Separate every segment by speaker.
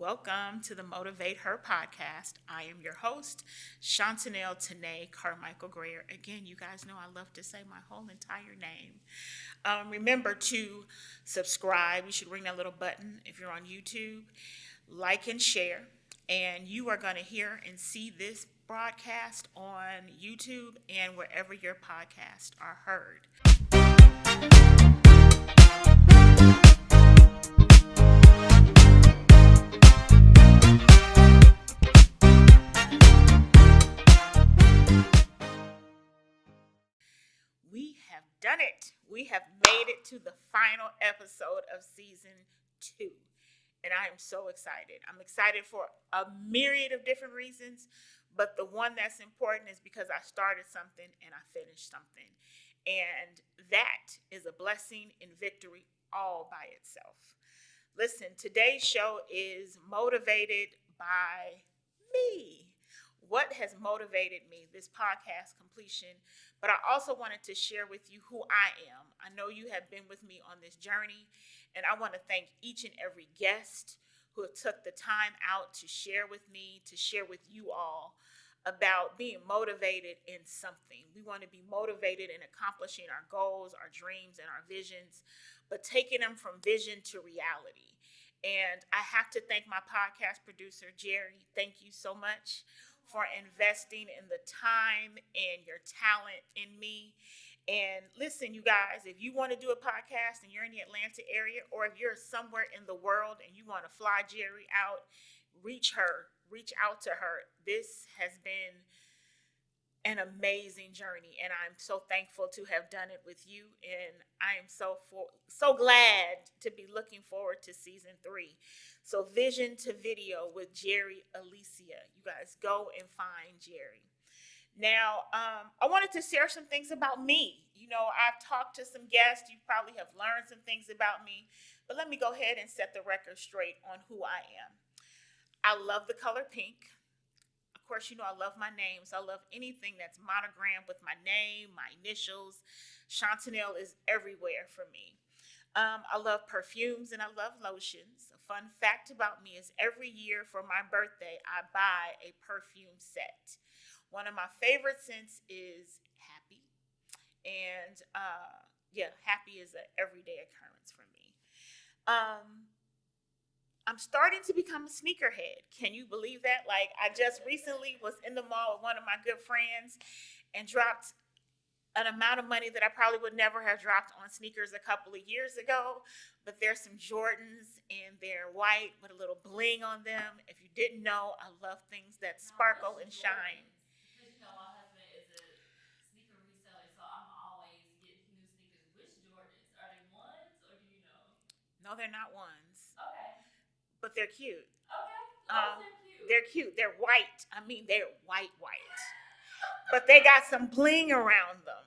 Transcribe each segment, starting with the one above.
Speaker 1: Welcome to the MotivateHer podcast. I am your host, Chantanell Tanae Carmichael Greer. Again, you guys know I love to say my whole entire name. Remember to subscribe. You should ring that little button if you're on YouTube. Like and share. And you are going to hear and see this broadcast on YouTube and wherever your podcasts are heard. We have done it. We have made it to the final episode of season 2. And I am so excited. I'm excited for a myriad of different reasons, but the one that's important is because I started something and I finished something. And that is a blessing in victory all by itself. Listen, today's show is motivated by me. What has motivated me, this podcast completion, but I also wanted to share with you who I am. I know you have been with me on this journey, and I want to thank each and every guest who took the time out to share with me, to share with you all about being motivated in something. We want to be motivated in accomplishing our goals, our dreams, and our visions, but taking them from vision to reality. And I have to thank my podcast producer, Jerry. Thank you so much for investing in the time and your talent in me. And listen, you guys, if you want to do a podcast and you're in the Atlanta area, or if you're somewhere in the world and you want to fly Jerry out, reach out to her. This has been an amazing journey, and I'm so thankful to have done it with you. And I am so glad to be looking forward to season 3. So, Vision to Video with Jerry Alicia. You guys go and find Jerry. Now, I wanted to share some things about me. You know, I've talked to some guests. You probably have learned some things about me, but let me go ahead and set the record straight on who I am. I love the color pink. Of course, you know I love my name, so I love anything that's monogrammed with my name, my initials. Chantanell is everywhere for me. I love perfumes and I love lotions. A fun fact about me is every year for my birthday, I buy a perfume set. One of my favorite scents is Happy. And Happy is an everyday occurrence for me. I'm starting to become a sneakerhead. Can you believe that? Like, I just recently was in the mall with one of my good friends and dropped an amount of money that I probably would never have dropped on sneakers a couple of years ago. But there's some Jordans and they're white with a little bling on them. If you didn't know, I love things that sparkle and shine.
Speaker 2: Because my husband is a sneaker reseller, so I'm always getting new sneakers. Which Jordans? Are they ones or do you know?
Speaker 1: No, they're not ones,
Speaker 2: Okay.
Speaker 1: but they're cute.
Speaker 2: Okay. Oh, they're cute.
Speaker 1: They're cute. They're white. I mean, they're white. But they got some bling around them.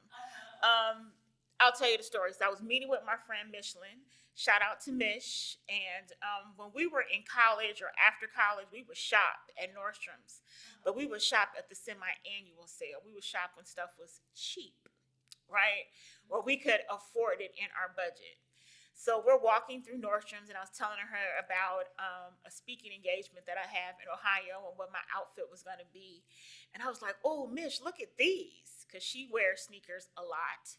Speaker 1: I'll tell you the story. So I was meeting with my friend Michelin. Shout out to Mish. And when we were in college or after college, we would shop at Nordstrom's. But we would shop at the semi-annual sale. We would shop when stuff was cheap, right? Where we could afford it in our budget. So we're walking through Nordstrom's, and I was telling her about a speaking engagement that I have in Ohio and what my outfit was going to be. And I was like, oh, Mish, look at these, because she wears sneakers a lot.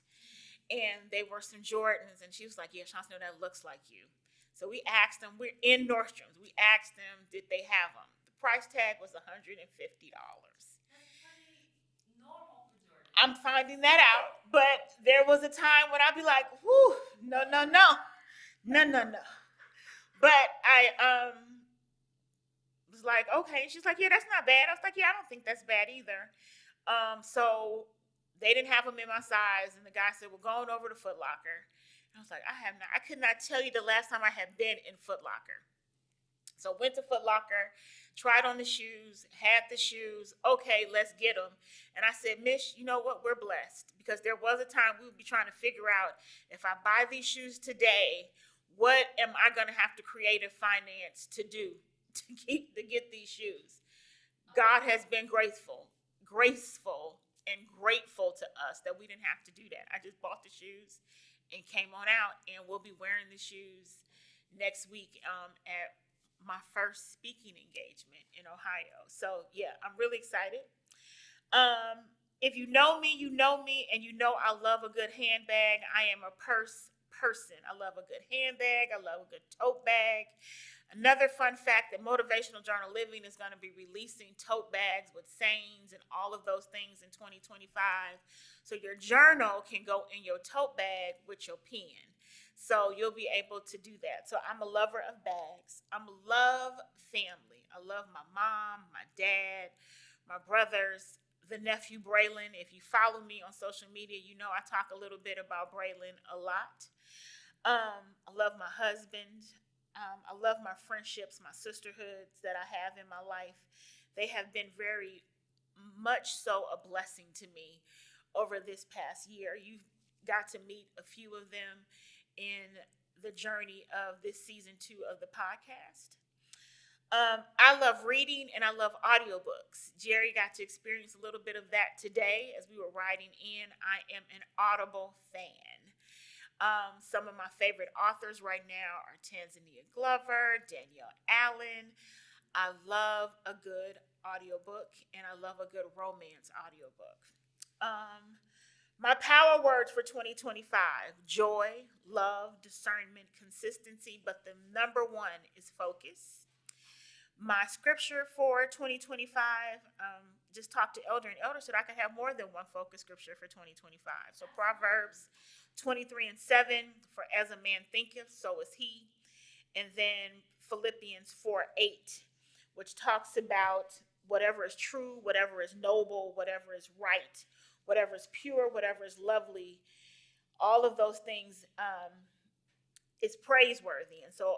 Speaker 1: And they were some Jordans, and she was like, yeah, Chance, that looks like you. So we asked them, we're in Nordstrom's. We asked them, did they have them? The price tag was $150.
Speaker 2: That's pretty normal for Jordan.
Speaker 1: I'm finding that out. But there was a time when I'd be like, whew, no. But I was like, okay. She's like, yeah, that's not bad. I was like, yeah, I don't think that's bad either. So they didn't have them in my size. And the guy said, well, going over to Foot Locker. And I was like, I could not tell you the last time I had been in Foot Locker. So went to Foot Locker, tried on the shoes, had the shoes. Okay, let's get them. And I said, Mish, you know what? We're blessed. Because there was a time we would be trying to figure out, if I buy these shoes today, what am I going to have to create a finance to do to get these shoes? God has been graceful, and grateful to us that we didn't have to do that. I just bought the shoes and came on out, and we'll be wearing the shoes next week at my first speaking engagement in Ohio. So yeah, I'm really excited. If you know me, you know me, and you know I love a good handbag. I am a purse person. I love a good handbag. I love a good tote bag. Another fun fact that Motivational Journal Living is going to be releasing tote bags with sayings and all of those things in 2025. So your journal can go in your tote bag with your pen. So you'll be able to do that. So I'm a lover of bags. I'm a love family. I love my mom, my dad, my brothers, the nephew Braylon. If you follow me on social media, you know I talk a little bit about Braylon a lot. I love my husband. I love my friendships, my sisterhoods that I have in my life. They have been very much so a blessing to me over this past year. You've got to meet a few of them in the journey of this season 2 of the podcast. I love reading and I love audiobooks. Jerry got to experience a little bit of that today as we were riding in. I am an Audible fan. Some of my favorite authors right now are Tanzania Glover, Danielle Allen. I love a good audiobook and I love a good romance audiobook. Um, my power words for 2025: joy, love, discernment, consistency, but the number one is focus. My scripture for 2025, just talked to Elder, and Elder said I could have more than one focus scripture for 2025. So Proverbs 23:7, for as a man thinketh, so is he. And then Philippians 4:8, which talks about whatever is true, whatever is noble, whatever is right, whatever is pure, whatever is lovely, all of those things is praiseworthy. And so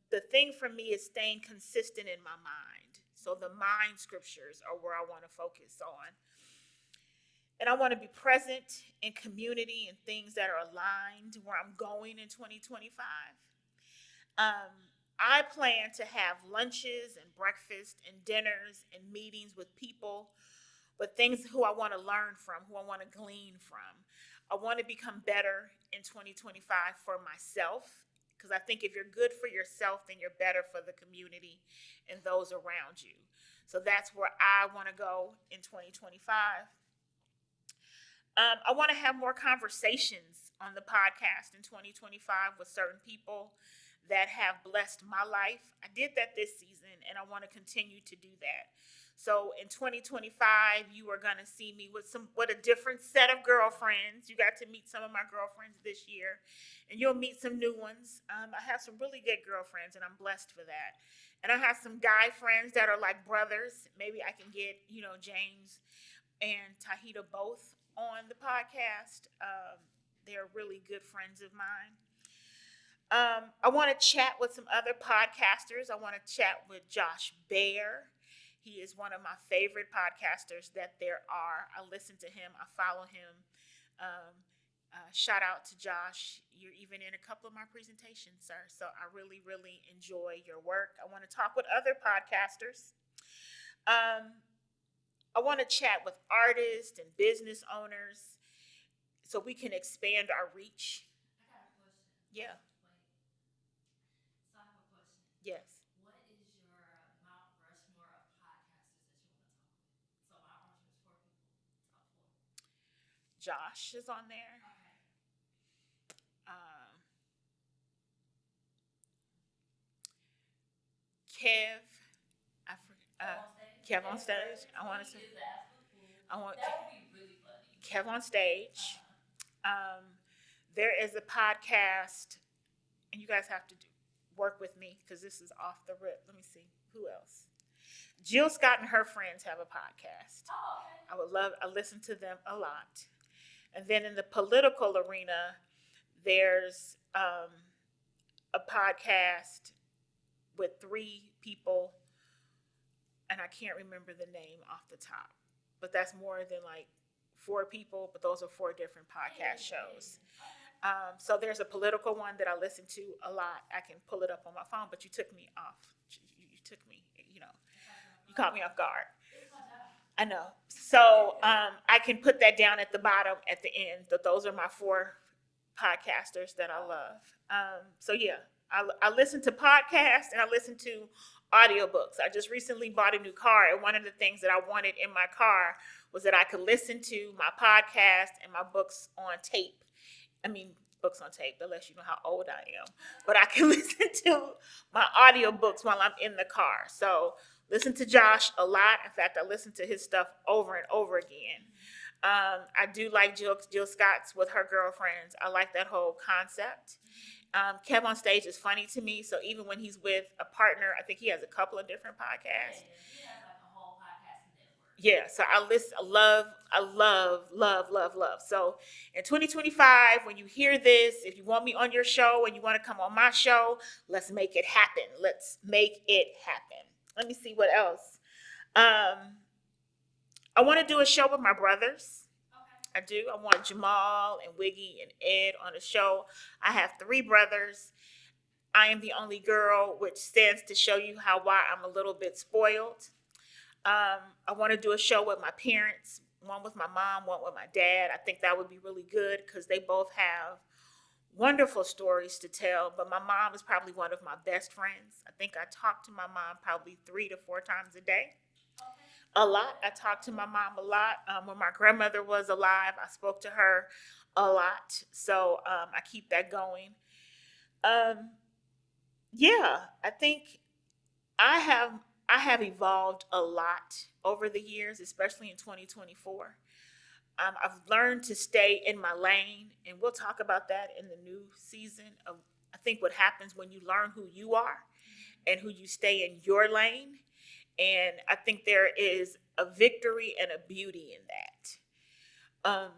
Speaker 1: the thing for me is staying consistent in my mind. So the mind scriptures are where I want to focus on. And I want to be present in community and things that are aligned where I'm going in 2025. I plan to have lunches and breakfast and dinners and meetings with people, with things who I want to learn from, who I want to glean from. I want to become better in 2025 for myself, because I think if you're good for yourself, then you're better for the community and those around you. So that's where I want to go in 2025. I want to have more conversations on the podcast in 2025 with certain people that have blessed my life. I did that this season and I want to continue to do that. So in 2025, you are going to see me with a different set of girlfriends. You got to meet some of my girlfriends this year, and you'll meet some new ones. I have some really good girlfriends, and I'm blessed for that. And I have some guy friends that are like brothers. Maybe I can get James and Tahita both on the podcast. They're really good friends of mine. I want to chat with some other podcasters. I want to chat with Josh Baer. He is one of my favorite podcasters that there are. I listen to him. I follow him. Shout out to Josh. You're even in a couple of my presentations, sir. So I really, really enjoy your work. I want to talk with other podcasters. Um, I want to chat with artists and business owners so we can expand our reach.
Speaker 2: I got a question.
Speaker 1: Yeah.
Speaker 2: Wait. So I have a question.
Speaker 1: Yes.
Speaker 2: What is your Mount Rushmore of podcasters that you want to talk with? So Mount Rushmore is 4 people. Top 4.
Speaker 1: Josh is on there.
Speaker 2: Okay.
Speaker 1: Um, Kev. I
Speaker 2: On stage.
Speaker 1: Kev on stage. I want to say.
Speaker 2: He is the absolute fool.
Speaker 1: I want
Speaker 2: That would be really funny.
Speaker 1: Kev on stage. There is a podcast, and you guys have to work with me because this is off the rip. Let me see who else. Jill Scott and her friends have a podcast.
Speaker 2: Oh, okay.
Speaker 1: I listen to them a lot. And then in the political arena, there's a podcast with 3 people, and I can't remember the name off the top, but that's more than like 4 people, but those are 4 different podcast shows. So there's a political one that I listen to a lot. I can pull it up on my phone, but you took me off. You took me, you caught me off guard. I know. So I can put that down at the bottom at the end. That those are my 4 podcasters that I love. So yeah, I listen to podcasts and I listen to audiobooks. I just recently bought a new car, and one of the things that I wanted in my car was that I could listen to my podcast and my books on tape. I mean, books on tape, unless you know how old I am. But I can listen to my audiobooks while I'm in the car. So listen to Josh a lot. In fact, I listen to his stuff over and over again. I do like Jill Scott's with her girlfriends. I like that whole concept. Kev on Stage is funny to me. So even when he's with a partner, I think he has a couple of different podcasts.
Speaker 2: He has like a whole podcast network.
Speaker 1: Yeah, so I love. So in 2025, when you hear this, if you want me on your show and you want to come on my show, let's make it happen. Let's make it happen. Let me see what else. I want to do a show with my brothers. I do. I want Jamal and Wiggy and Ed on the show. I have 3 brothers. I am the only girl, which stands to show you why I'm a little bit spoiled. I want to do a show with my parents, one with my mom, one with my dad. I think that would be really good because they both have wonderful stories to tell. But my mom is probably one of my best friends. I think I talk to my mom probably 3 to 4 times a day. A lot. I talked to my mom a lot. When my grandmother was alive, I spoke to her a lot. So I keep that going. Yeah, I think I have evolved a lot over the years, especially in 2024. I've learned to stay in my lane, and we'll talk about that in the new season. Of I think what happens when you learn who you are and who you stay in your lane, and I think there is a victory and a beauty in that,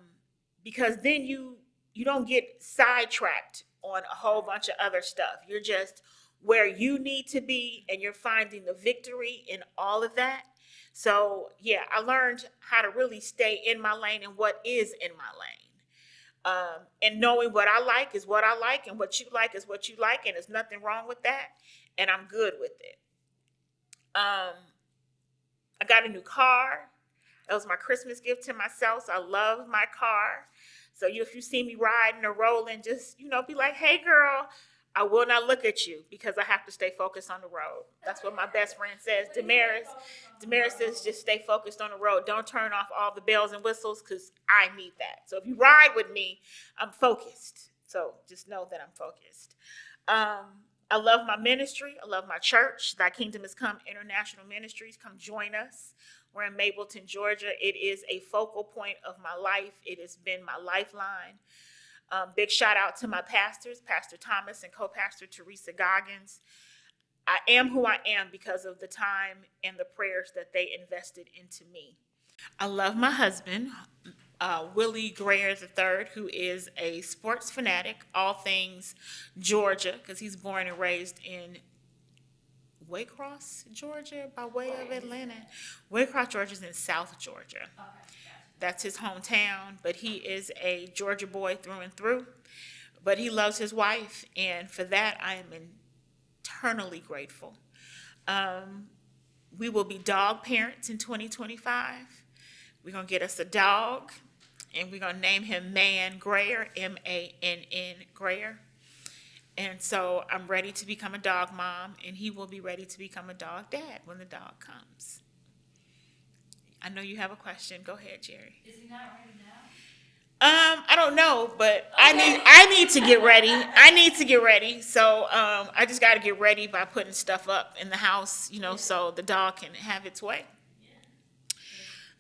Speaker 1: because then you don't get sidetracked on a whole bunch of other stuff. You're just where you need to be, and you're finding the victory in all of that. So yeah, I learned how to really stay in my lane and what is in my lane. And knowing what I like is what I like, and what you like is what you like, and there's nothing wrong with that, and I'm good with it. Um, I got a new car. That was my Christmas gift to myself. So I love my car. So if you see me riding or rolling, just be like, "Hey, girl." I will not look at you because I have to stay focused on the road. That's what my best friend says. Damaris says, just stay focused on the road. Don't turn off all the bells and whistles because I need that. So if you ride with me, I'm focused. So just know that I'm focused. I love my ministry. I love my church. Thy Kingdom Has Come International Ministries. Come join us. We're in Mapleton, Georgia. It is a focal point of my life. It has been my lifeline. Big shout out to my pastors, Pastor Thomas and co-pastor Teresa Goggins. I am who I am because of the time and the prayers that they invested into me. I love my husband, Willie Greer III, who is a sports fanatic, all things Georgia, because he's born and raised in Waycross, Georgia, by way of Atlanta. Waycross, Georgia is in South Georgia.
Speaker 2: Okay, gotcha.
Speaker 1: That's his hometown, but he is a Georgia boy through and through. But he loves his wife, and for that I am eternally grateful. We will be dog parents in 2025. We're going to get us a dog, and we're going to name him Man Grayer, Mann Grayer. And so I'm ready to become a dog mom, and he will be ready to become a dog dad when the dog comes. I know you have a question. Go ahead, Jerry.
Speaker 2: Is he not ready now?
Speaker 1: I don't know, but I need to get ready. I need to get ready. So I just got to get ready by putting stuff up in the house, so the dog can have its way.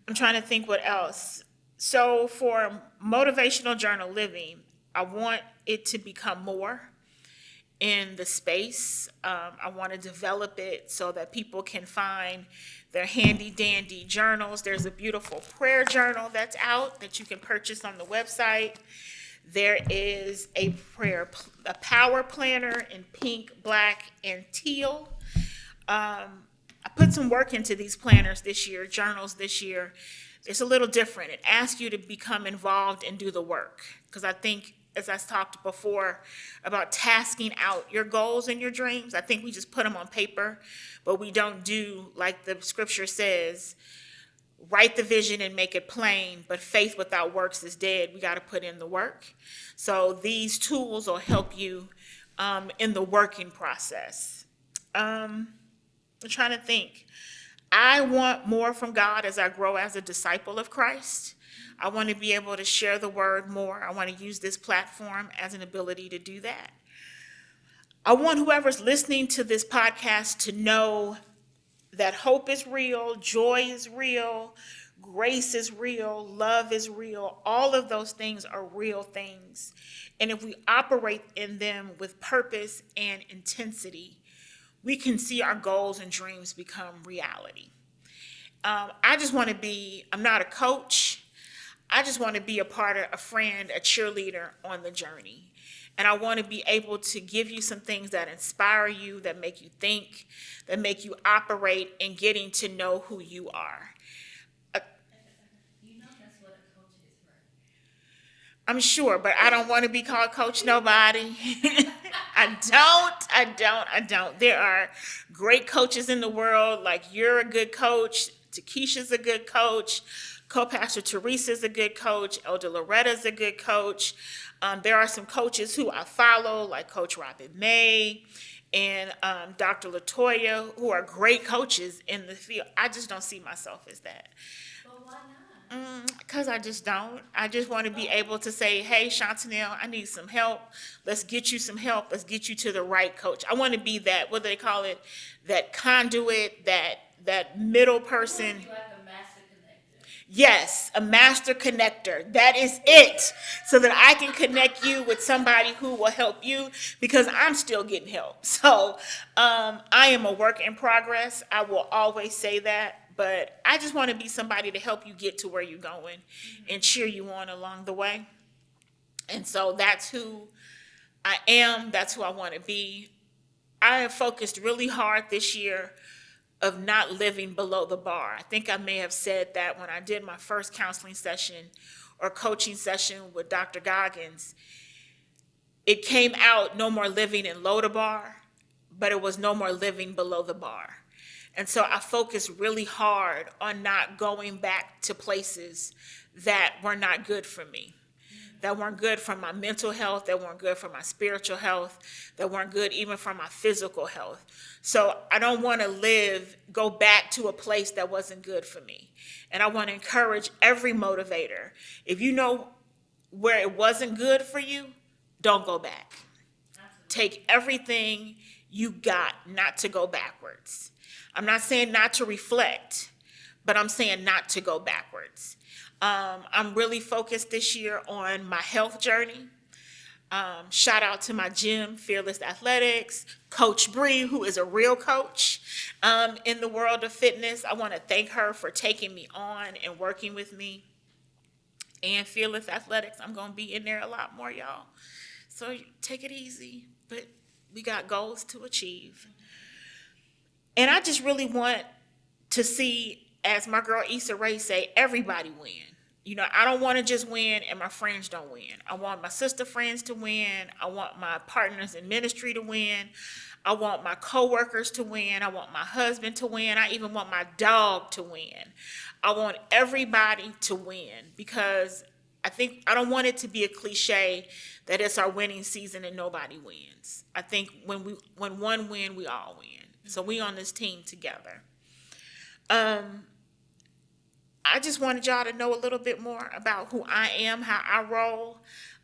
Speaker 1: I'm trying to think what else. So for motivational journal living, I want it to become more in the space. I want to develop it so that people can find their handy dandy journals. There's a beautiful prayer journal that's out that you can purchase on the website. There is a power planner in pink, black, and teal. I put some work into these planners this year, journals this year. It's a little different. It asks you to become involved and do the work, because I think, as I talked before about tasking out your goals and your dreams, I think we just put them on paper, but we don't do like the scripture says, write the vision and make it plain, but faith without works is dead. We got to put in the work. So these tools will help you in the working process. I'm trying to think. I want more from God as I grow as a disciple of Christ. I want to be able to share the word more. I want to use this platform as an ability to do that. I want whoever's listening to this podcast to know that hope is real, joy is real, grace is real, love is real. All of those things are real things. And if we operate in them with purpose and intensity, we can see our goals and dreams become reality. I just want to be, I'm not a coach. I just want to be a part of a friend, a cheerleader on the journey. And I want to be able to give you some things that inspire you, that make you think, that make you operate in getting to know who you are.
Speaker 2: You know that's what a coach is, right?
Speaker 1: I'm sure, but I don't want to be called Coach Nobody. I don't. There are great coaches in the world. Like, you're a good coach. Takesha's a good coach. Co-pastor Teresa's a good coach. Elder Loretta's a good coach. There are some coaches who I follow, like Coach Robin May and Dr. Latoya, who are great coaches in the field. I just don't see myself as that.
Speaker 2: But why not?
Speaker 1: Because I just don't. I just want to be able to say, hey, Chantanell, I need some help. Let's get you some help. Let's get you to the right coach. I want to be that, what do they call it, that conduit, that middle person.
Speaker 2: You want to be like a master connector.
Speaker 1: Yes, a master connector. That is it. So that I can connect you with somebody who will help you, because I'm still getting help. So I am a work in progress. I will always say that. But I just want to be somebody to help you get to where you're going and cheer you on along the way. And so that's who I am. That's who I want to be. I have focused really hard this year of not living below the bar. I think I may have said that when I did my first counseling session or coaching session with Dr. Goggins. It came out no more living in low the bar, but it was no more living below the bar. And so I focused really hard on not going back to places that were not good for me, that weren't good for my mental health, that weren't good for my spiritual health, that weren't good even for my physical health. So I don't want to go back to a place that wasn't good for me. And I want to encourage every motivator. If you know where it wasn't good for you, don't go back. Take everything you got not to go backwards. I'm not saying not to reflect, but I'm saying not to go backwards. I'm really focused this year on my health journey. Shout out to my gym, Fearless Athletics, Coach Bree, who is a real coach in the world of fitness. I want to thank her for taking me on and working with me. And Fearless Athletics, I'm going to be in there a lot more, y'all. So take it easy, but we got goals to achieve. And I just really want to see, as my girl Issa Rae say, everybody win. You know, I don't want to just win and my friends don't win. I want my sister friends to win. I want my partners in ministry to win. I want my coworkers to win. I want my husband to win. I even want my dog to win. I want everybody to win, because I don't want it to be a cliche that it's our winning season and nobody wins. I think when one win, we all win. So we on this team together. I just wanted y'all to know a little bit more about who I am, how I roll.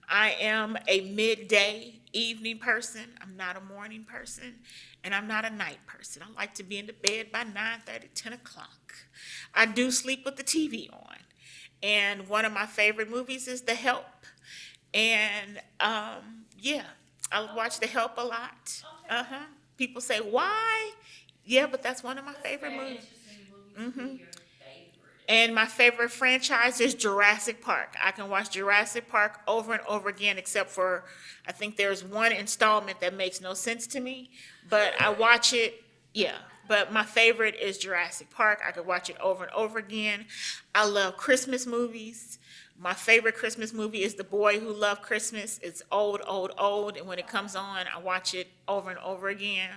Speaker 1: I am a midday evening person. I'm not a morning person, and I'm not a night person. I like to be in the bed by 9:30, 10 o'clock. I do sleep with the TV on. And one of my favorite movies is The Help. And I watch The Help a lot. People say, why? Yeah, but that's one of my favorite movies. And my favorite franchise is Jurassic Park. I can watch Jurassic Park over and over again, except for, I think there's one installment that makes no sense to me, but I watch it, yeah. But my favorite is Jurassic Park. I could watch it over and over again. I love Christmas movies. My favorite Christmas movie is The Boy Who Loved Christmas. It's old, and when it comes on, I watch it over and over again.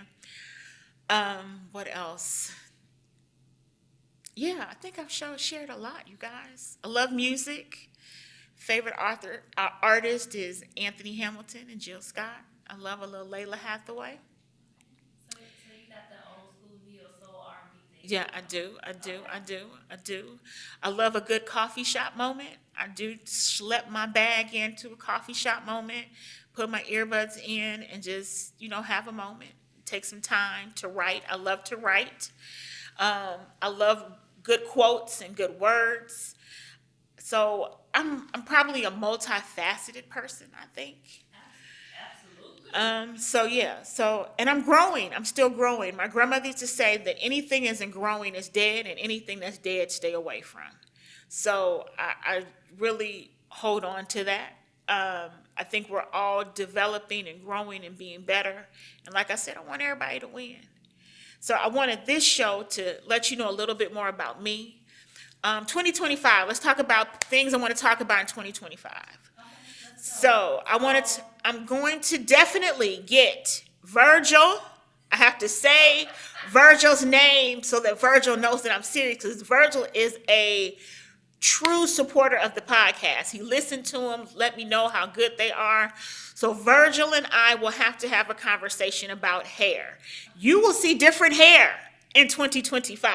Speaker 1: What else? Yeah, I think I've shared a lot, you guys. I love music. Favorite artist is Anthony Hamilton and Jill Scott. I love a little Layla Hathaway.
Speaker 2: So you got the old school neo soul R&B thing
Speaker 1: Yeah, I
Speaker 2: going on.
Speaker 1: do. I do.
Speaker 2: Okay.
Speaker 1: I do. I do. I love a good coffee shop moment. I do schlep my bag into a coffee shop moment, put my earbuds in, and just, have a moment. Take some time to write. I love to write. I love good quotes and good words. So I'm probably a multifaceted person, I think.
Speaker 2: Absolutely.
Speaker 1: So yeah, and I'm growing. I'm still growing. My grandmother used to say that anything isn't growing is dead, and anything that's dead, stay away from. So I really hold on to that. I think we're all developing and growing and being better. And like I said, I want everybody to win. So I wanted this show to let you know a little bit more about me. 2025. Let's talk about things I want to talk about in 2025.
Speaker 2: Okay, let's go.
Speaker 1: So I'm going to definitely get Virgil. I have to say Virgil's name so that Virgil knows that I'm serious, because Virgil is a true supporter of the podcast. He listened to them, let me know how good they are. So Virgil and I will have to have a conversation about hair. You will see different hair in 2025.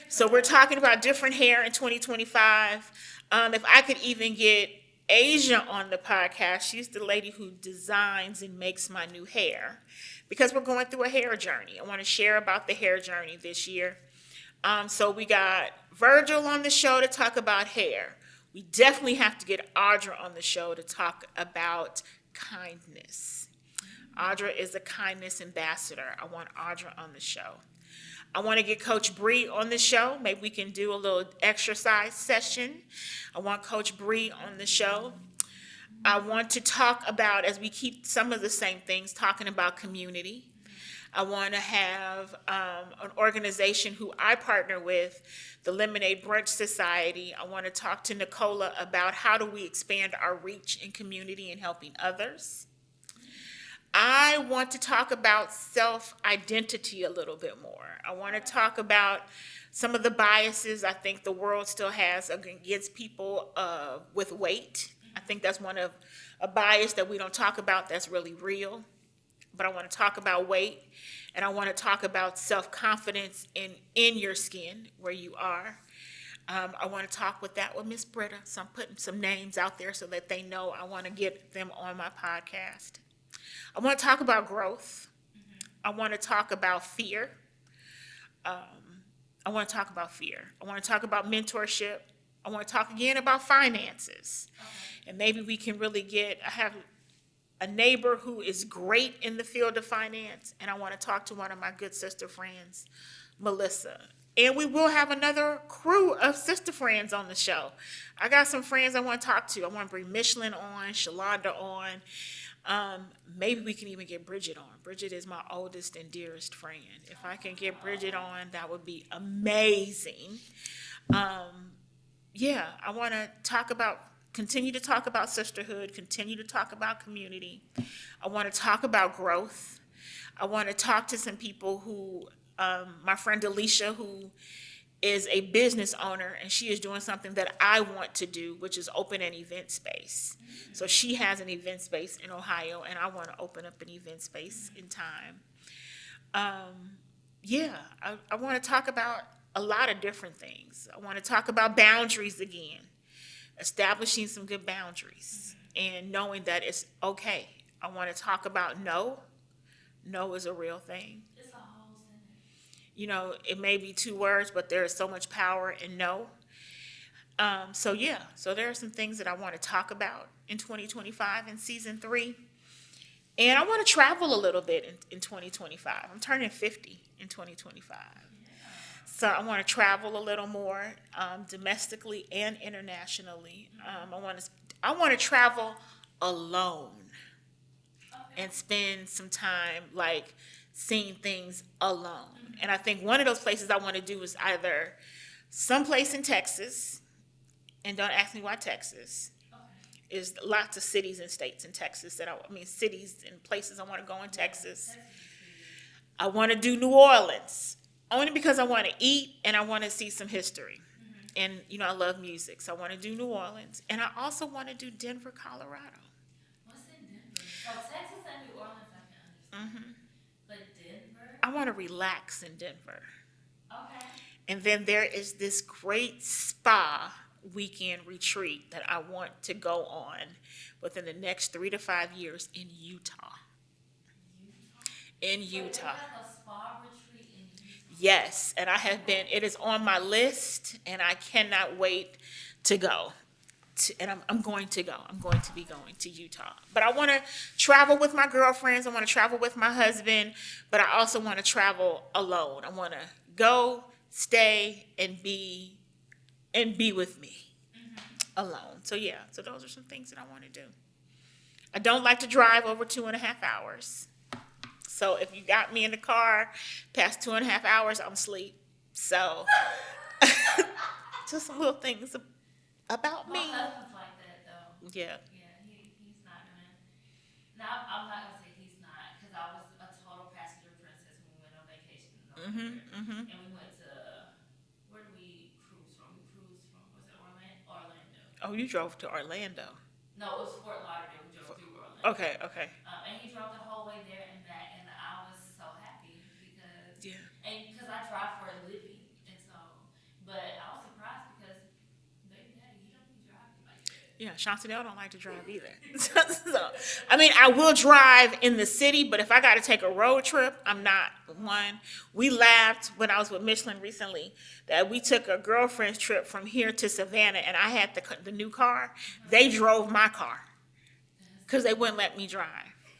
Speaker 1: So we're talking about different hair in 2025. If I could even get Asia on the podcast, she's the lady who designs and makes my new hair, because we're going through a hair journey. I want to share about the hair journey this year. So we got Virgil on the show to talk about hair. We definitely have to get Audra on the show to talk about kindness. Audra is a kindness ambassador. I want Audra on the show. I want to get Coach Bree on the show. Maybe we can do a little exercise session. I want Coach Bree on the show. I want to talk about, as we keep some of the same things, talking about community. I want to have an organization who I partner with, the Lemonade Brunch Society. I want to talk to Nicola about how do we expand our reach in community and helping others. I want to talk about self-identity a little bit more. I want to talk about some of the biases I think the world still has against people with weight. I think that's one of a bias that we don't talk about that's really real. But I want to talk about weight, and I want to talk about self-confidence in your skin, where you are. I want to talk with Miss Britta, so I'm putting some names out there so that they know I want to get them on my podcast. I want to talk about growth. I want to talk about fear. I want to talk about fear. I want to talk about mentorship. I want to talk again about finances. And maybe we can really I have a neighbor who is great in the field of finance, and I want to talk to one of my good sister friends, Melissa. And we will have another crew of sister friends on the show. I got some friends I want to talk to. I want to bring Michelin on, Shalonda on. Maybe we can even get Bridget on. Bridget is my oldest and dearest friend. If I can get Bridget on, that would be amazing. Yeah, I want to continue to talk about sisterhood, continue to talk about community. I want to talk about growth. I want to talk to some people who, my friend Alicia, who is a business owner, and she is doing something that I want to do, which is open an event space. So she has an event space in Ohio, and I want to open up an event space in time. Yeah, I want to talk about a lot of different things. I want to talk about boundaries again, establishing some good boundaries, and knowing that it's okay. I want to talk about no. No is a real thing.
Speaker 2: It's a whole sentence.
Speaker 1: It may be two words, but there is so much power in no. So there are some things that I want to talk about in 2025 in season 3. And I want to travel a little bit in 2025. I'm turning 50 in 2025. So I want to travel a little more, domestically and internationally. I want to travel alone and spend some time like seeing things alone. And I think one of those places I want to do is either someplace in Texas, and don't ask me why Texas. Is lots of cities and states in Texas cities and places I want to go in Texas. I want to do New Orleans, only because I want to eat and I want to see some history. And, I love music, so I want to do New Orleans. And I also want to do Denver, Colorado.
Speaker 2: What's in Denver? Oh, Texas and New But Denver?
Speaker 1: I want to relax in Denver.
Speaker 2: Okay.
Speaker 1: And then there is this great spa weekend retreat that I want to go on within the next 3 to 5 years in Utah.
Speaker 2: Utah?
Speaker 1: In
Speaker 2: Wait, they
Speaker 1: Utah.
Speaker 2: have a spa retreat in Utah.
Speaker 1: Yes, and I have been, it is on my list, and I cannot wait to go. And I'm going to go. I'm going to be going to Utah. But I want to travel with my girlfriends. I want to travel with my husband, but I also want to travel alone. I want to go, stay, and be with me alone. So yeah, so those are some things that I want to do. I don't like to drive over 2.5 hours. So if you got me in the car past 2.5 hours, I'm asleep. So just some little things about
Speaker 2: My
Speaker 1: me.
Speaker 2: husband's like that though.
Speaker 1: Yeah.
Speaker 2: Yeah, he's not gonna. Now I'm not gonna say he's not, because I was a total passenger princess when we went on vacation in November, and we went to, where did we cruise from? We cruised from, was it Orlando?
Speaker 1: Oh, you drove to Orlando.
Speaker 2: No, it was Fort Lauderdale. We drove through Orlando.
Speaker 1: Okay, okay.
Speaker 2: And he drove the whole way there and back, and I was so happy because,
Speaker 1: Yeah.
Speaker 2: and because I drive for a living, and so, but I was surprised because baby daddy, he don't be driving like that.
Speaker 1: Yeah, Chantanell don't like to drive either. So, I mean, I will drive in the city, but if I got to take a road trip, I'm not one. We laughed when I was with Michelin recently that we took a girlfriend's trip from here to Savannah, and I had the new car. They drove my car because they wouldn't let me drive.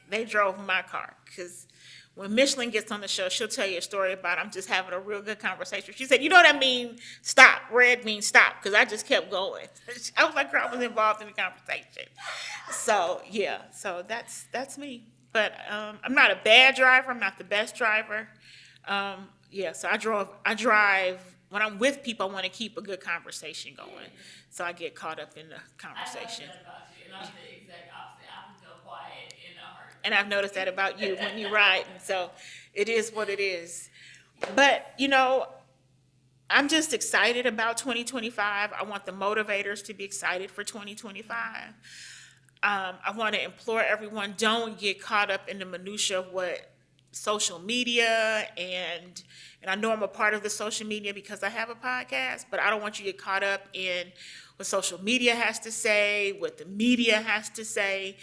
Speaker 1: They drove my car because when Michelin gets on the show, she'll tell you a story about I'm just having a real good conversation. She said, "You know what I mean? Stop. Red means stop," because I just kept going. I was like, girl, I was involved in the conversation. So yeah, so that's me. But I'm not a bad driver. I'm not the best driver. Yeah, so I drive when I'm with people. I want to keep a good conversation going, so I get caught up in the
Speaker 2: I noticed
Speaker 1: conversation.
Speaker 2: that about you, and I'm the exact opposite. I can go quiet in a heartbeat.
Speaker 1: And I've noticed that about you when you ride, and so it is what it is. But I'm just excited about 2025. I want the motivators to be excited for 2025. I want to implore everyone, don't get caught up in the minutia of what social media and I know I'm a part of the social media because I have a podcast, but I don't want you to get caught up in what social media has to say, what the media has to say.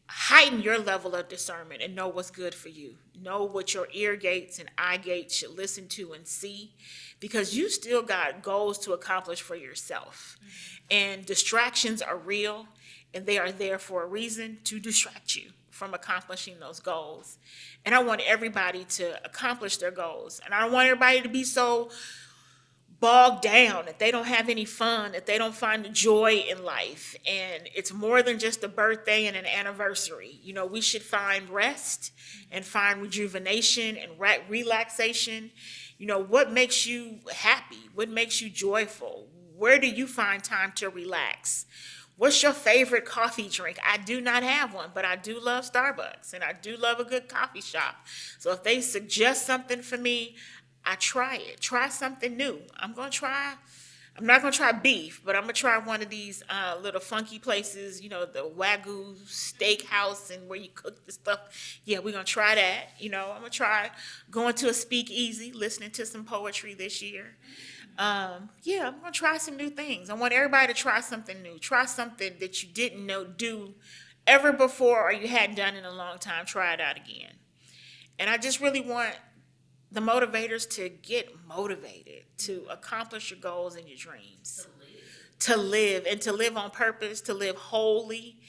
Speaker 1: Heighten your level of discernment and know what's good for you. Know what your ear gates and eye gates should listen to and see, because you still got goals to accomplish for yourself. And distractions are real, and they are there for a reason to distract you from accomplishing those goals. And I want everybody to accomplish their goals. And I don't want everybody to be so bogged down, that they don't have any fun, that they don't find the joy in life. And it's more than just a birthday and an anniversary. We should find rest and find rejuvenation and relaxation. What makes you happy? What makes you joyful? Where do you find time to relax? What's your favorite coffee drink? I do not have one, but I do love Starbucks and I do love a good coffee shop. So if they suggest something for me, I try it. Try something new. I'm not going to try beef, but I'm going to try one of these little funky places, the Wagyu steakhouse and where you cook the stuff. Yeah, we're going to try that. I'm going to try going to a speakeasy, listening to some poetry this year. Yeah, I'm going to try some new things. I want everybody to try something new. Try something that you didn't do ever before or you hadn't done in a long time. Try it out again. And I just really want the motivators to get motivated to accomplish your goals and your dreams, to live and to live on purpose, to live wholly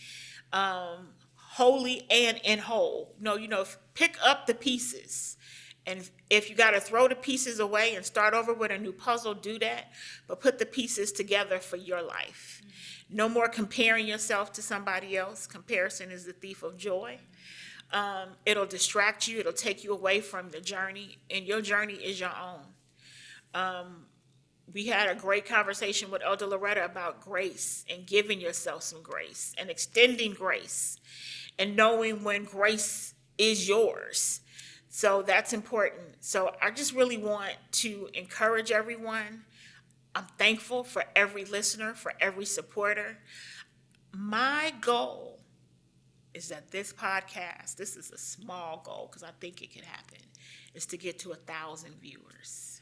Speaker 1: and in whole. Pick up the pieces. And if you got to throw the pieces away and start over with a new puzzle, do that. But put the pieces together for your life. No more comparing yourself to somebody else. Comparison is the thief of joy. It'll distract you. It'll take you away from the journey, and your journey is your own. We had a great conversation with Elder Loretta about grace and giving yourself some grace and extending grace and knowing when grace is yours. So that's important. So I just really want to encourage everyone. I'm thankful for every listener, for every supporter. My goal is that this podcast, this is a small goal because I think it could happen, is to get to 1,000 viewers,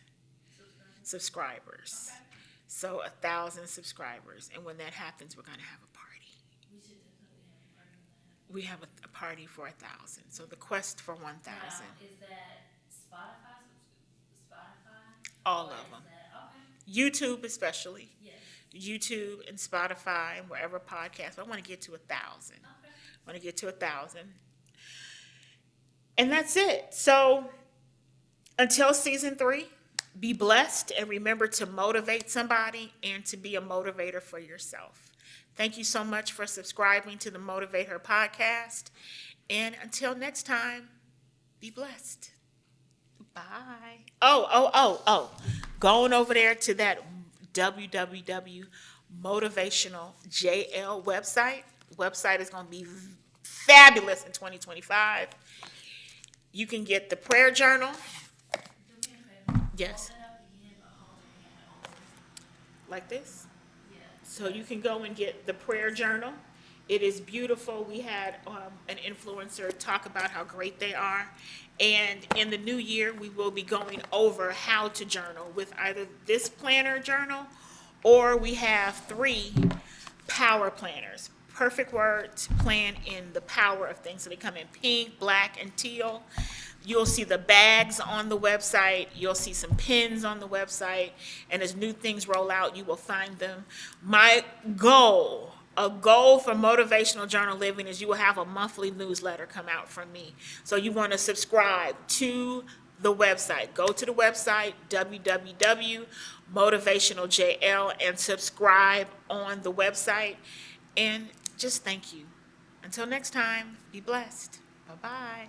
Speaker 1: subscribers.
Speaker 2: Okay.
Speaker 1: So 1,000 subscribers. And when that happens, we're going to have a party.
Speaker 2: We should definitely have a party on that.
Speaker 1: We have a party for 1,000. So the quest for 1,000.
Speaker 2: Now, is that Spotify?
Speaker 1: All
Speaker 2: Or
Speaker 1: of
Speaker 2: is
Speaker 1: them.
Speaker 2: that, okay.
Speaker 1: YouTube especially.
Speaker 2: Yes.
Speaker 1: YouTube and Spotify and wherever podcasts. I want to get to 1,000.
Speaker 2: Okay.
Speaker 1: I want to get to 1,000. And that's it. So until season 3, be blessed and remember to motivate somebody and to be a motivator for yourself. Thank you so much for subscribing to the MotivateHer podcast. And until next time, be blessed. Bye. Oh. Going over there to that www motivational JL website. Website is going to be fabulous in 2025. You can get the prayer journal.
Speaker 2: Do me a favor.
Speaker 1: Yes.
Speaker 2: Hold it up again, but hold your hand over this.
Speaker 1: Like this.
Speaker 2: Yeah.
Speaker 1: So you can go and get the prayer journal. It is beautiful. We had an influencer talk about how great they are. And in the new year, we will be going over how to journal with either this planner journal or we have 3 power planners. Perfect words plan in the power of things. So they come in pink, black, and teal. You'll see the bags on the website. You'll see some pins on the website. And as new things roll out, you will find them. My goal, a goal for Motivational Journal Living is you will have a monthly newsletter come out from me. So you want to subscribe to the website. Go to the website, www.motivationaljl, and subscribe on the website. And just thank you. Until next time, be blessed. Bye-bye.